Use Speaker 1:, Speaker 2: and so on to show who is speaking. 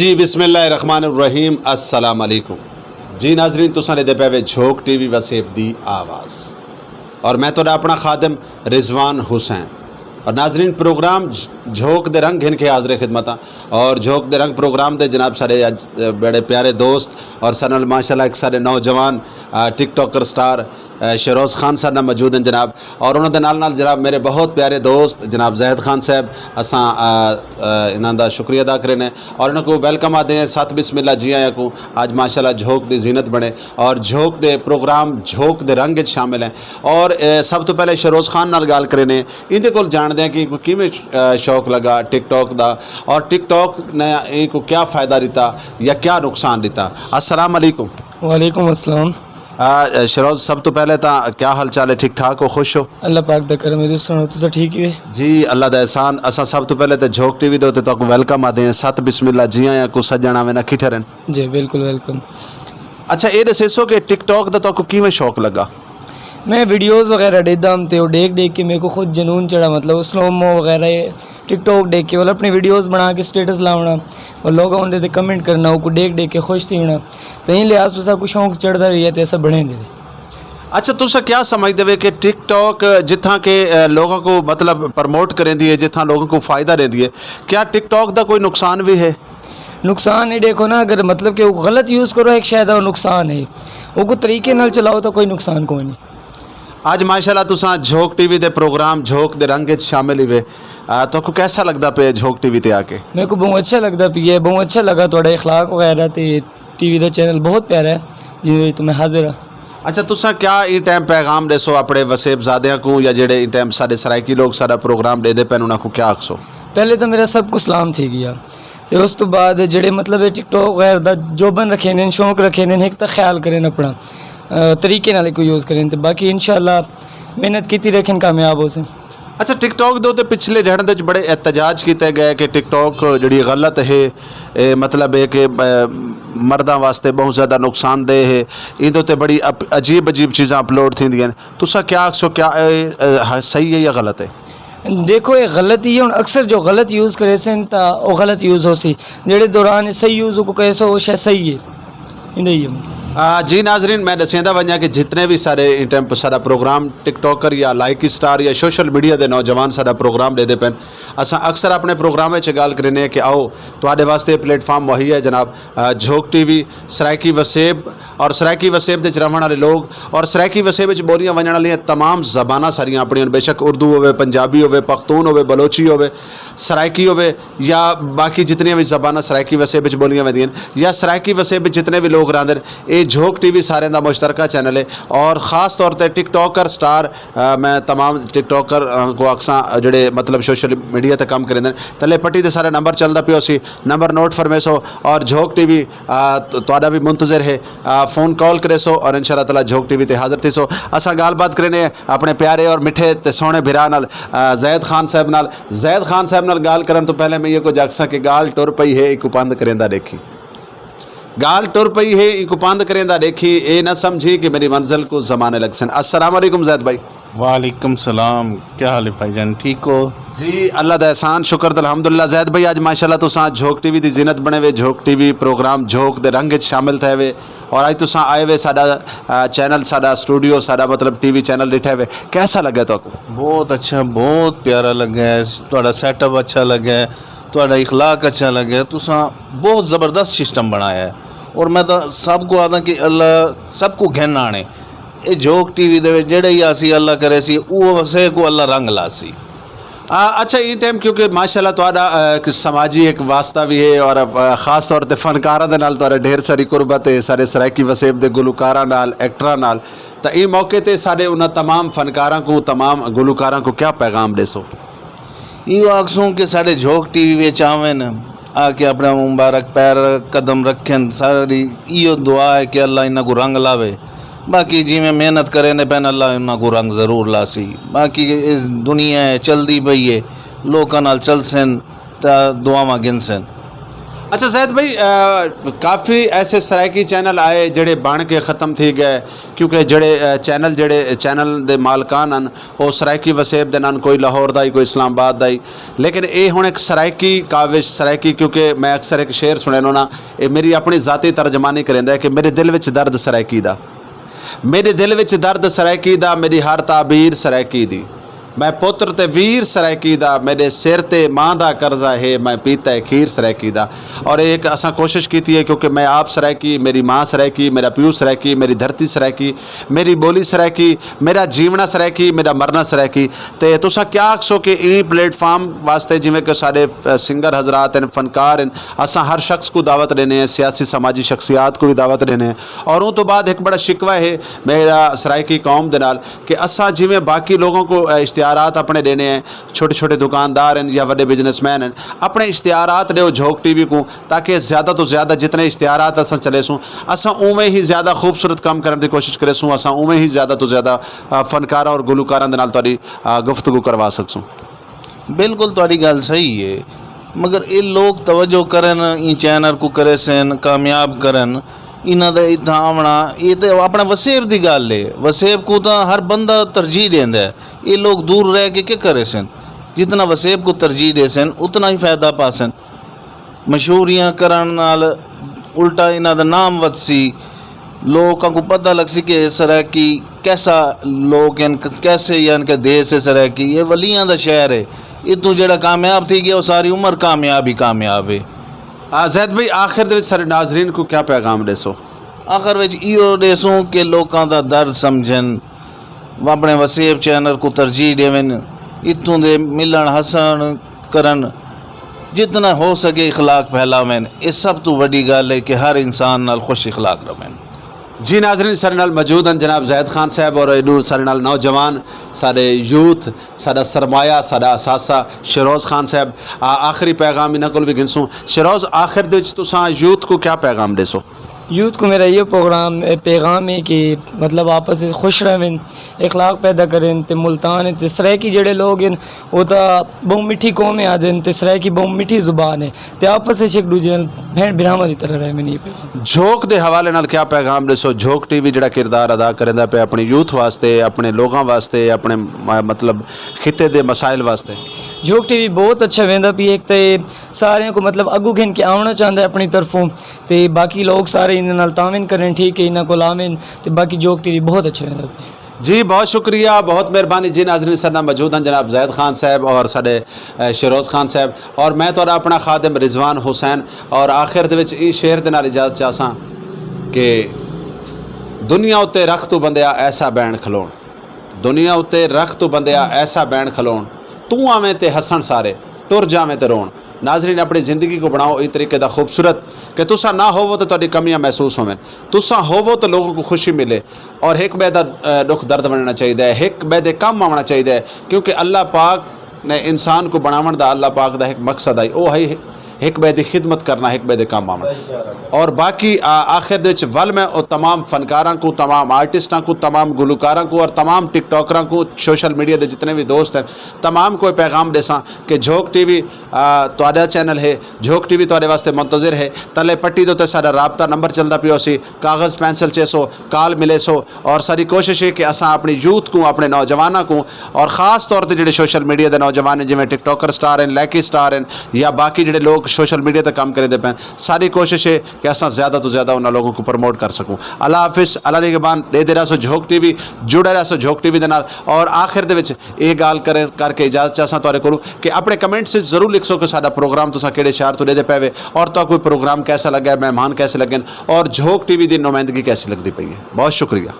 Speaker 1: जी बिस्मिल्लाहिर्रहमानिर्रहीम अस्सलाम वालेकुम। जी नाजरीन तुसां दे पे झोंक टीवी वसेब दी आवाज़ और मैं तो अपना खादम रिजवान हुसैन। और नाजरीन प्रोग्राम झोंक दे रंग घिन के हाज़िर खिदमत और झोंक दे रंग प्रोग्राम दे जनाब सारे बड़े प्यारे दोस्त और सनल माशाल्लाह एक सारे नौजवान टिकटॉकर स्टार शरोज़ खान साहब ना मौजूद हैं जनाब। और उन्होंने नाल जनाब मेरे बहुत प्यारे दोस्त जनाब जैद खान साहब असां इन्हां दा शुक्रिया अदा करें और इन्हों को वेलकम आते हैं सत बिस्मिल्ला जी आया को आज माशाल्लाह झोंक दी जीनत बने और झोंक दे प्रोग्राम झोंक दे रंग शामिल हैं। और सब तो पहले शरोज़ खान नाल गल करें इंदे कोल जानते हैं कि किमें शौक लगा टिकटॉक दा और टिकटॉक ने इनको क्या फ़ायदा दिता या क्या नुकसान दिता। अस्सलाम वालेकुम।
Speaker 2: वालेकुम अस्सलाम।
Speaker 1: शरोज़ सब तो पहले तो क्या हाल चाल है, ठीक ठाक हो, खुश हो?
Speaker 2: अल्लाह पाक दा करम है, सुनो तुसा ठीक है
Speaker 1: जी अल्लाह दा एहसान। असा सब तो पहले तो झोंक टीवी दे तो वेलकम आते हैं सत बिस्मिल्ला जी आया को सज्जन आवे ना किठे रहन
Speaker 2: जी बिल्कुल वेलकम।
Speaker 1: अच्छा ये दसो कि टिकटॉक दा तो किवें शौक लगा?
Speaker 2: मैं वीडियोस वगैरह देखता हूँ तो देख के मेरे को खुद जुनून चढ़ा, मतलब स्लोमो वगैरह टिकटॉक देख के मतलब अपनी वीडियोस बना के स्टेटस लाना और लोग उनके कमेंट करना वो देख के खुश थी होना तो इन लिहाज तुसा को शौक चढ़ता रही है तो ऐसा बने दे।
Speaker 1: अच्छा तुसा क्या समझते हो कि टिकटॉक जिथा के लोगों को मतलब प्रमोट करें दी है जिथा लोगों को फ़ायदा देती है, क्या टिकटॉक का कोई नुकसान भी है?
Speaker 2: नुकसान है देखो ना, अगर मतलब कि वो गलत यूज़ करो एक शायद नुकसान है, वो तरीके नाल चलाओ तो कोई नुकसान कोई नहीं।
Speaker 1: आज माशाल्लाह तुसा झोंक टीवी दे प्रोग्राम झोंक दे रंग शामिल हुए तो आपको कैसा लगता पे झोंक टीवी ते आके?
Speaker 2: मेरे को बहुत अच्छा लगता पिए, बहुत अच्छा लगा थोड़ा इखलाक वगैरह तो टीवी का चैनल बहुत प्यारा है जी तुम्हें हाजिर हाँ।
Speaker 1: अच्छा तुसा क्या इ टाइम पैगाम देसो अपने वसेबजादियां को या जेडे इ टाइम सारे सरायकी लोग सारा प्रोग्राम दे पैन उन्होंने को क्या आखसो?
Speaker 2: पहले तो मेरा सब कुछ सलाम थी गया तो उस तो बाद जेडे मतलब टिकटॉक वगैरह दा जो बन रखे ने शौक रखे ने एक तो ख्याल करें अपना तरीके नाल को यूज़ करें तो बाकी इंशाल्लाह मेहनत की रखें कामयाब हो से।
Speaker 1: अच्छा टिकटॉक दो तो पिछले दिन दे बड़े एहतजाज किए गए कि टिकटॉक जी गलत है मतलब है कि मर्दा वास्ते बहुत ज़्यादा नुकसानदेह है इदों ते बड़ी अजीब अजीब चीज़ा अपलोड थी तुसा क्या आखसो क्या सही है या गलत है?
Speaker 2: देखो ये गलत ही है अक्सर जो गलत यूज़ करे सन तो वो गलत यूज़ हो सी जेड़े दौरान सही यूज़ को कैसो वो शायद सही है ही है।
Speaker 1: जी नाजरीन मैं दसेंदा वजह कि जितने भी सारे इन टाइम सारा प्रोग्राम टिकटॉकर या लाइक स्टार या सोशल मीडिया के नौजवान सारा प्रोग्राम देते पैन अस अक्सर अपने प्रोग्राम गल करें कि आओ तो वास्ते प्लेटफॉर्म मुहैया है जनाब झोंक टीवी सरायकी वसेब और सरायकी वसेब के रहने वाले लोग और सरायकी वसेब बोलियां वजन वाली तमाम जबाना सारिया अपन बेशक उर्दू हो पंजाबी हो पख्तून हो बलोची हो सरायकी हो या बाकी जितनी भी जबाना सरायकी वसेब बोलियां वजियां या सरायकी वसेब जितने भी लोग रहते ये झोंक टीवी सारे का मुश्तरका चैनल है। और ख़ास तौर पर टिकटॉकर स्टार मैं तमाम टिकटॉकर को अक्सा जोड़े मतलब सोशल मीडिया तक काम करें तले पट्टी के सारे नंबर चलता पियो सी नंबर नोट फरमेसो और झोंक टीवी तो भी मुंतजर है फ़ोन कॉल करे सो और इंशाअल्लाह ताला झोंक टीवी ते हाजिर थी सो। असा गाल बात करें अपने प्यारे और मिठे ते सोहने भिरा नाल जैद खान साहब नाल। जैद खान साहब नाल गाल करन तो पहले मैं ये कुछ आखसा कि गाल टुर पई है एक बंद करेंदा देखी गाल टुर पई है एक बंद करेंदा देखी ये ना समझी कि मेरी मंजिल को ज़माने लग सन। अस्सलाम वालेकुम जैद भाई।
Speaker 3: वालेकुम सलाम, क्या हाल है भाईजान, ठीक हो?
Speaker 1: जी अल्लाह दा एहसान शुक्र अल्हम्दुलिल्लाह। जैद भाई आज माशाल्लाह तुसा झोंक टीवी की जीनत बने हुए झोंक टीवी प्रोग्राम झोंक दे रंग शामिल थे वे और आज तुसा आए हुए साडा चैनल साडा स्टूडियो साडा मतलब टीवी चैनल डिठे हुए कैसा लगे तो?
Speaker 3: बहुत अच्छा, बहुत प्यारा लगा है, थोड़ा सेटअप अच्छा लगा है, थोड़ा इखलाक अच्छा लगा है, तुसा बहुत ज़बरदस्त सिस्टम बनाया है और मैं तो सबको आता कि अल्लाह सबको घिन आने ये झोंक टीवी दे जेड़े ही आसी अल्लाह करे सी वो से को अल्लाह रंग लासी।
Speaker 1: अच्छा इन टाइम क्योंकि माशाल्लाह तुहाडा समाजी एक वास्ता भी है और ख़ास तौर पर फनकारा दे नाल तुहाडा ढेर सारी कुर्बत है सारे सरायकी वसेब दे गुलकारा नाल एक्टरा नाल तो इस मौके ते सारे उन्हें तमाम फनकारा को तमाम गुलकारा को क्या पैगाम देसो?
Speaker 3: यो आखसूँ कि साढ़े झोंक टीवी विच आवेन आके अपना मुबारक पैर कदम रखें सारी यो दुआ है कि अल्लाह इन्हों को रंग लावे बाकी जिमें मेहनत करें ने पैन अल्लाह इन्हों को रंग ज़रूर लासी। बाकी इस दुनिया है चलती पई है लोगों नाल चल सन तो दुआवां गिन सन।
Speaker 1: अच्छा जैद भाई काफ़ी ऐसे सराइकी चैनल आए जड़े बन के ख़त्म थी गए क्योंकि जड़े चैनल दे मालकान हैं वो सराइकी वसेब दे नान कोई लाहौर दा ही कोई इस्लामाबाद दा ही लेकिन ये हुण एक सराइकी काविश सराइकी क्योंकि मैं अक्सर एक शेर सुने ना ये मेरी अपनी ज़ाती तर्जमानी करेंदा है कि मेरे दिल विच दर्द सराइकी दा मेरे दिल विच दर्द सराइकी दा मेरी हर ताबीर सराइकी दी मैं पुत्र ते वीर सराइकी दा मेरे सिर ते मां दा कर्जा है मैं पीता है खीर सराइकी दा। और एक असा कोशिश की है क्योंकि मैं आप सराइकी मेरी मां सराइकी मेरा प्यू सराइकी मेरी धरती सराइकी मेरी बोली सराइकी मेरा जीवना सराइकी मेरा मरना सराइकी। तो तुसा क्या आखसो कि ई प्लेटफार्म वास्ते जिमें कि साढ़े सिंगर हजरात हैं फनकार हैं असा हर शख्स को दावत देने हैं सियासी समाजी शख्सियात को भी दावत देने हैं और उन तो बाद एक बड़ा शिकवा है मेरा सराइकी कौम दे नाल कि असा जिमें बाकी लोगों को इश्तिहारात अपने देने हैं छोटे छोटे दुकानदार हैं या बड़े बिजनेसमैन हैं अपने इश्तिहारात दो झोंक टीवी को ताकि ज़्यादा तो ज़्यादा जितने इश्तिहारात असा चले सूँ असा उमें ही ज़्यादा खूबसूरत काम करने की कोशिश करे सूँ असा उमें ही ज़्यादा तो ज़्यादा फनकारा और गुलकारा दे नाल तुहाडी गुफ्तगू करवा सकसूँ।
Speaker 3: बिल्कुल तुहाडी गल सही है मगर ये लोग तवज्जो करन ई चैनल को करे सन कामयाब करन इन्हां दा इत्थां आवना ये तो अपने वसेब की गल है वसेब को तो हर बंदा तरजीह देंदा है ये लोग दूर रह के क्या करे सन जितना वसेब को तरजीह दे सन उतना ही फायदा पा सन मशहूरियाँ करन नाल उल्टा इन्हां दा नाम वधसी लोगों को पता लग सी कि सराइकी कैसा लोग हैं कैसे यानी कि देश है सराइकी ये वलियां दा शहर है इतों जेड़ा कामयाब थी गया वो सारी उम्र कामयाब है।
Speaker 1: जैद भाई आखिर दे विच सारे नाजरीन को क्या पैगाम देसो?
Speaker 3: आखिर विच इहो देसूं कि लोगों का दर्द समझन अपने वसेब चैनल को तरजीह देवन इतों दे मिलन हसन करन जितना हो सके इखलाक फैलावन ये सब तो वड्डी गल है कि हर इंसान नाल खुश इखलाक रवन।
Speaker 1: जी नाजरीन सारे नाल मौजूद हैं जनाब जैद खान साहब और इनू सारे नाल नौजवान सारे यूथ सारा सरमाया सारा असासा शरोज़ खान साहब आखिरी पैगाम इन्हों को भी गिनसूँ। शरोज़ आखिर दे विच तुसां यूथ को क्या पैगाम देसो?
Speaker 2: यूथ को मेरा ये पैगाम है कि मतलब आपस में खुश रहें इखलाक पैदा करें तो मुल्तान है सराइकी जड़े लोग हैं वो तो बहुत मीठी कौम है आदि तो सराइकी बहुत मीठी जुबान है तो आपस में एक दूजे भैन बिरामा की तरह रहे। मैंने
Speaker 1: झोंक के हवाले नाल क्या पैगाम दसो? झोंक टीवी जड़ा किरदार अदा करेंदा पे अपनी यूथ वास्ते अपने लोगों वास्ते अपने मतलब खिते दे मसाइल वास्ते
Speaker 2: झोंक टीवी बहुत अच्छा वेंदा पी एक तो सारे को मतलब अगू खिन के आना चाहता है अपनी तरफों तो बाकी लोग सारे इन नाल तामिन करें ठीक है इन्हों को लामिन तो बाकी झोंक टीवी बहुत अच्छा वेंदा पी।
Speaker 1: जी बहुत शुक्रिया बहुत मेहरबानी जी नाज़रीन सर नाल मौजूद हैं जनाब जैद खान साहब और साडे शरोज़ खान साहब और मैं तुहाडा अपना खादिम रिजवान हुसैन और आखिर दे विच इस शेर दे नाल इजाज़त चाहसां कि दुनिया उत्ते रख तू बंदिया ऐसा बैन खलोण दुनिया उत्ते रख तू बंदिया ऐसा बैन खलोण तू आवें ते हसन सारे टुर जावें ते रोण। नाजरीन अपनी ज़िंदगी को बनाओ इस तरीके का खूबसूरत कि तुसा ना होवो तो तुहाडी कमियां महसूस होवें तुसा होवो तो लोगों को खुशी मिले और एक बे दा दुख दर्द बनना चाहिए है एक बे दे कम आना चाहिए है क्योंकि अल्लाह पाक ने इंसान को बनावन दा अल्लाह पाक दा एक मकसद आई वो है एक बे दी खिदमत करना एक बे दे काम आना और बाकी आखिर दे विच वल मैं तमाम फनकारां को तमाम आर्टिस्टां को तमाम गुलकारां को और तमाम टिकटॉकरां को सोशल मीडिया के जितने भी दोस्त हैं तमाम को पैगाम देसां कि झोंक टीवी तुहाडा चैनल है झोंक टीवी तुहाडे वास्ते मुंतज़िर है तले पट्टी दे उत्ते साडा राबता नंबर चलदा पियो सी कागज़ पेंसिल चेसो काल मिले सो और सारी कोशिश है कि असां अपनी यूथ को अपने नौजवानों को और ख़ास तौर पर जो सोशल मीडिया के नौजवान हैं जिवें टिकटॉकर स्टार हैं लैकी स्टार हैं या बाकी जो लोग सोशल मीडिया तक काम करेंदे पैन सारी कोशिश है कि असां ज़्यादा तो ज़्यादा उन्होंने लोगों को प्रमोट कर सकूँ। अल्लाह हाफिज़ अल्लाह दी निगहबान देते रहो झोंक टीवी जुड़े रहो झोंक टीवी दे नाल और आखिर दे विच ये गाल करके इजाजत चाहसां तुहाडे कोलों कि अपने कमेंट्स जरूर लिख सो कि साडा प्रोग्राम तुसां किहड़े शहर तो देदे पैवे और तो कोई प्रोग्राम कैसा लगा मेहमान कैसे लगे और झोंक टीवी की नुमाइंदगी कैसी लगती पई है। बहुत शुक्रिया।